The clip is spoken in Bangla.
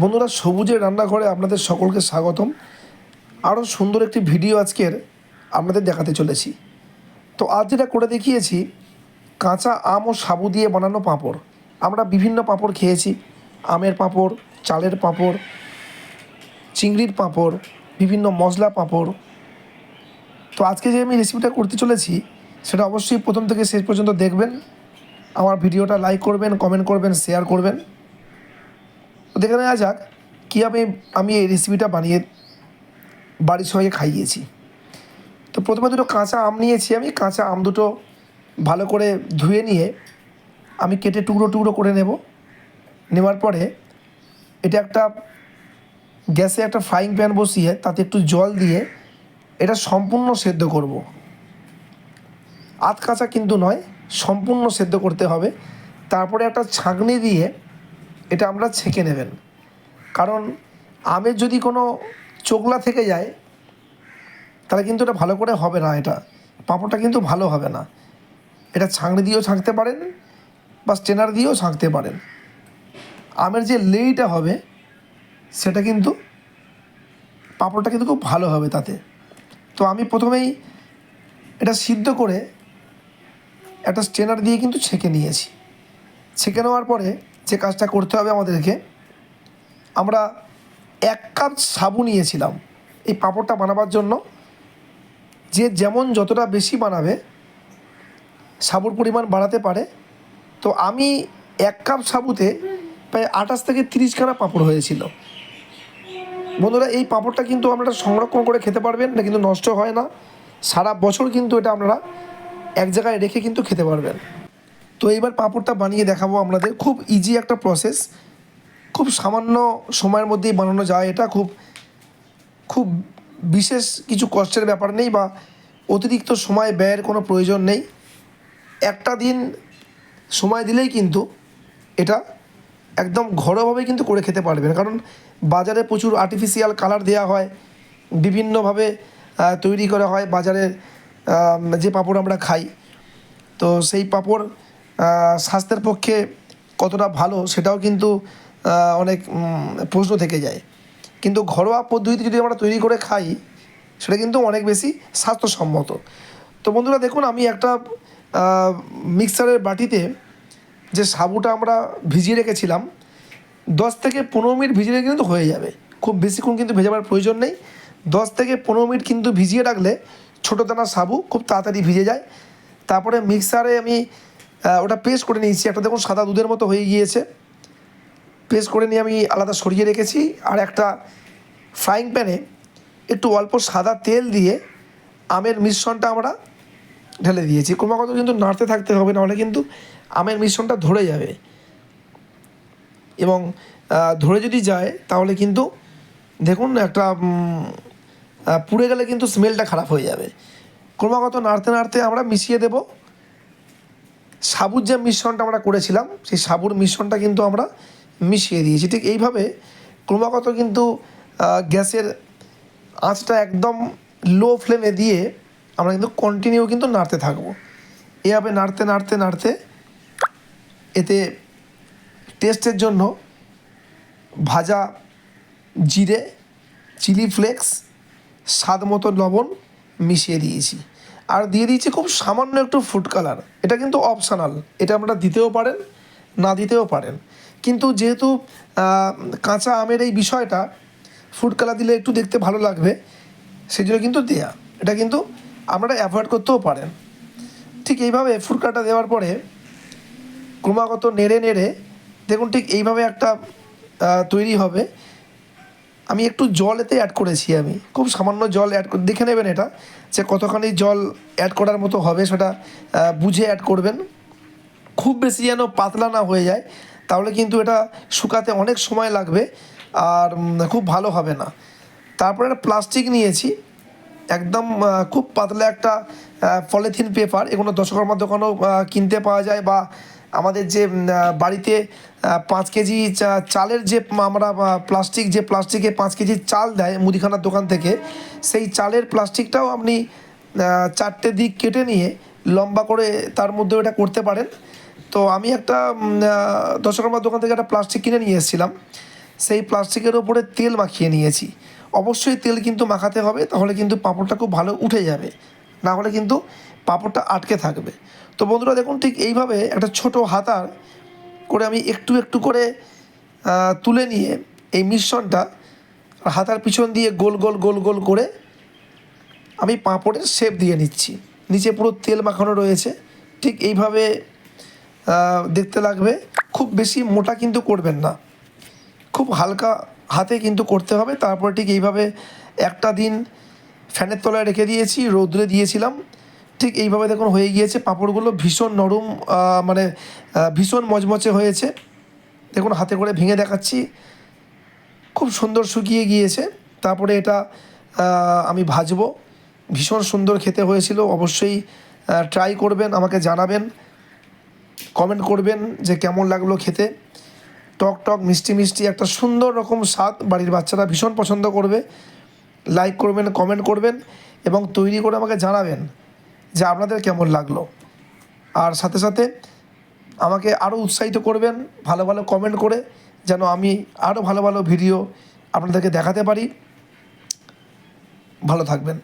বন্ধুরা, সবুজের রান্নাঘরে আপনাদের সকলকে স্বাগতম। আরও সুন্দর একটি ভিডিও আজকের আপনাদের দেখাতে চলেছি। তো আজ যেটা করে দেখিয়েছি, কাঁচা আম ও সাবু দিয়ে বানানো পাঁপড়। আমরা বিভিন্ন পাঁপড় খেয়েছি, আমের পাঁপড়, চালের পাঁপড়, চিংড়ির পাঁপড়, বিভিন্ন মশলা পাঁপড়। তো আজকে যে আমি রেসিপিটা করতে চলেছি সেটা অবশ্যই প্রথম থেকে শেষ পর্যন্ত দেখবেন। আমার ভিডিওটা লাইক করবেন, কমেন্ট করবেন, শেয়ার করবেন। তো দেখে নেওয়া যাক কীভাবে আমি এই রেসিপিটা বানিয়ে বাড়ির সবাইকে খাইয়েছি। তো প্রথমে দুটো কাঁচা আম নিয়েছি। আমি কাঁচা আম দুটো ভালো করে ধুয়ে নিয়ে আমি কেটে টুকরো টুকরো করে নেওয়ার পরে এটা একটা গ্যাসে একটা ফ্রাইং প্যান বসিয়ে তাতে একটু জল দিয়ে এটা সম্পূর্ণ সেদ্ধ করব। আধ কাঁচা কিন্তু নয়, সম্পূর্ণ সেদ্ধ করতে হবে। তারপরে একটা ছাঁকনি দিয়ে এটা আমরা ছেঁকে নেবেন, কারণ আমের যদি কোনো চোগলা থেকে যায় তাহলে কিন্তু এটা ভালো করে হবে না, এটা পাঁপড়টা কিন্তু ভালো হবে না। এটা ছাঁকনি দিয়েও ছাঁকতে পারেন বা স্ট্রেনার দিয়েও ছাঁকতে পারেন। আমের যে লেইটা হবে সেটা কিন্তু পাঁপড়টা কিন্তু খুব ভালো হবে তাতে। তো আমি প্রথমেই এটা সিদ্ধ করে একটা স্ট্রেনার দিয়ে কিন্তু ছেঁকে নিয়েছি। ছেঁকে নেওয়ার পরে যে কাজটা করতে হবে আমাদেরকে, আমরা 1 কাপ সাবু নিয়েছিলাম এই পাঁপড়টা বানাবার জন্য। যে যেমন যতটা বেশি বানাবে সাবুর পরিমাণ বাড়াতে পারে। তো আমি 1 কাপ সাবুতে প্রায় 28 থেকে 30 খানা পাঁপড় হয়েছিল। বন্ধুরা, এই পাঁপড়টা কিন্তু আপনারা সংরক্ষণ করে খেতে পারবেন, এটা কিন্তু নষ্ট হয় না। সারা বছর কিন্তু এটা আপনারা এক জায়গায় রেখে কিন্তু খেতে পারবেন। তো এইবার পাঁপড়টা বানিয়ে দেখাবো আপনাদের। খুব ইজি একটা প্রসেস, খুব সামান্য সময়ের মধ্যেই বানানো যায়। এটা খুব খুব বিশেষ কিছু কষ্টের ব্যাপার নেই বা অতিরিক্ত সময় ব্যয়ের কোনো প্রয়োজন নেই। একটা দিন সময় দিলেই কিন্তু এটা একদম ঘরোয়াভাবে কিন্তু করে খেতে পারবেন। কারণ বাজারে প্রচুর আর্টিফিশিয়াল কালার দেওয়া হয়, বিভিন্নভাবে তৈরি করা হয় বাজারের যে পাঁপড় আমরা খাই। তো সেই পাঁপড় স্বাস্থ্যের পক্ষে কতটা ভালো সেটাও কিন্তু অনেক প্রশ্ন থেকে যায়। কিন্তু ঘরোয়া পদ্ধতিতে যদি আমরা তৈরি করে খাই সেটা কিন্তু অনেক বেশি স্বাস্থ্যসম্মত। তো বন্ধুরা দেখুন, আমি একটা মিক্সারের বাটিতে যে সাবুটা আমরা ভিজিয়ে রেখেছিলাম 10 থেকে 15 মিনিট ভিজিয়ে কিন্তু হয়ে যাবে। খুব বেশিক্ষণ কিন্তু ভেজাবার প্রয়োজন নেই। 10 থেকে 15 মিনিট কিন্তু ভিজিয়ে রাখলে ছোটো দানা সাবু খুব তাড়াতাড়ি ভিজে যায়। তারপরে মিক্সারে আমি ওটা পেস্ট করে নিয়েছি। একটা দেখুন সাদা দুধের মতো হয়ে গিয়েছে। পেস্ট করে নিয়ে আমি আলাদা সরিয়ে রেখেছি। আর একটা ফ্রাইং প্যানে একটু অল্প সাদা তেল দিয়ে আমের মিশ্রণটা আমরা ঢেলে দিয়েছি। ক্রমাগত কিন্তু নাড়তে থাকতে হবে, নাহলে কিন্তু আমের মিশ্রণটা ধরে যাবে, এবং ধরে যদি যায় তাহলে কিন্তু দেখুন একটা পুড়ে গেলে কিন্তু স্মেলটা খারাপ হয়ে যাবে। ক্রমাগত নাড়তে নাড়তে আমরা মিশিয়ে দেব সাবুর যে মিশ্রণটা আমরা করেছিলাম, সেই সাবুর মিশ্রণটা কিন্তু আমরা মিশিয়ে দিয়েছি। ঠিক এইভাবে ক্রমাগত কিন্তু গ্যাসের আঁচটা একদম লো ফ্লেমে দিয়ে আমরা কিন্তু কন্টিনিউ কিন্তু নাড়তে থাকবো। এভাবে নাড়তে নাড়তে নাড়তে এতে টেস্টের জন্য ভাজা জিরে, চিলি ফ্লেক্স, স্বাদ মতো লবণ মিশিয়ে দিয়েছি। আর দিয়ে দিয়েছি খুব সামান্য একটু ফুড কালার। এটা কিন্তু অপশনাল, এটা আপনারা দিতেও পারেন, না দিতেও পারেন। কিন্তু যেহেতু কাঁচা আমের এই বিষয়টা, ফুড কালার দিলে একটু দেখতে ভালো লাগবে, সেই জন্য কিন্তু দেয়া। এটা কিন্তু আপনারা অ্যাভয়েড করতেও পারেন। ঠিক এইভাবে ফুড কালারটা দেওয়ার পরে ক্রমাগত নেড়ে নেড়ে দেখুন ঠিক এইভাবে একটা তৈরি হবে। আমি একটু জল এতে অ্যাড করেছি, আমি খুব সামান্য জল অ্যাড করে দেখে নেবেন এটা যে কতখানি জল অ্যাড করার মতো হবে, সেটা বুঝে অ্যাড করবেন। খুব বেশি যেন পাতলা না হয়ে যায়, তাহলে কিন্তু এটা শুকাতে অনেক সময় লাগবে আর খুব ভালো হবে না। তারপরে একটা প্লাস্টিক নিয়েছি, একদম খুব পাতলা একটা পলিথিন পেপার। এগুলো দশকর্মার দোকানেও কিনতে পাওয়া যায়, বা আমাদের যে বাড়িতে 5 কেজি চালের যে আমরা প্লাস্টিকে 5 কেজি চাল দেয় মুদিখানার দোকান থেকে, সেই চালের প্লাস্টিকটাও আপনি 4টে দিক কেটে নিয়ে লম্বা করে তার মধ্যে ওটা করতে পারেন। তো আমি একটা দশকর্মার দোকান থেকে একটা প্লাস্টিক কিনে নিয়ে এসেছিলাম। সেই প্লাস্টিকের ওপরে তেল মাখিয়ে নিয়েছি। অবশ্যই তেল কিন্তু মাখাতে হবে, তাহলে কিন্তু পাঁপড়টা খুব ভালো উঠে যাবে, না হলে কিন্তু পাঁপড়টা আটকে থাকবে। তো বন্ধুরা দেখুন, ঠিক এইভাবে একটা ছোট হাতার করে আমি একটু একটু করে তুলে নিয়ে এই মিশ্রণটা হাতার পিছন দিয়ে গোল গোল গোল গোল করে আমি পাঁপড়ের শেপ দিয়ে নিচ্ছি। নিচে পুরো তেল মাখানো রয়েছে, ঠিক এইভাবে দেখতে লাগবে। খুব বেশি মোটা কিন্তু করবেন না, খুব হালকা হাতে কিন্তু করতে হবে। তারপরে ঠিক এইভাবে একটা দিন ফ্যানের তলায় রেখে দিয়েছি, রৌদ্রে দিয়েছিলাম। ঠিক এইভাবে দেখুন হয়ে গিয়েছে পাঁপড়গুলো, ভীষণ নরম, মানে ভীষণ মচমচে হয়েছে। দেখুন হাতে করে ভেঙে দেখাচ্ছি, খুব সুন্দর শুকিয়ে গিয়েছে। তারপরে এটা আমি ভাজবো, ভীষণ সুন্দর খেতে হয়েছিল। অবশ্যই ট্রাই করবেন, আমাকে জানাবেন, কমেন্ট করবেন যে কেমন লাগলো খেতে। টক টক মিষ্টি মিষ্টি একটা সুন্দর রকম স্বাদ, বাড়ির বাচ্চারা ভীষণ পছন্দ করবে। লাইক করবেন, কমেন্ট করবেন এবং তৈরি করে আমাকে জানাবেন যে আপনাদের কেমন লাগলো। আর সাথে সাথে আমাকে আরও উৎসাহিত করবেন ভালো ভালো কমেন্ট করে, যেন আমি আরও ভালো ভালো ভিডিও আপনাদেরকে দেখাতে পারি। ভালো থাকবেন।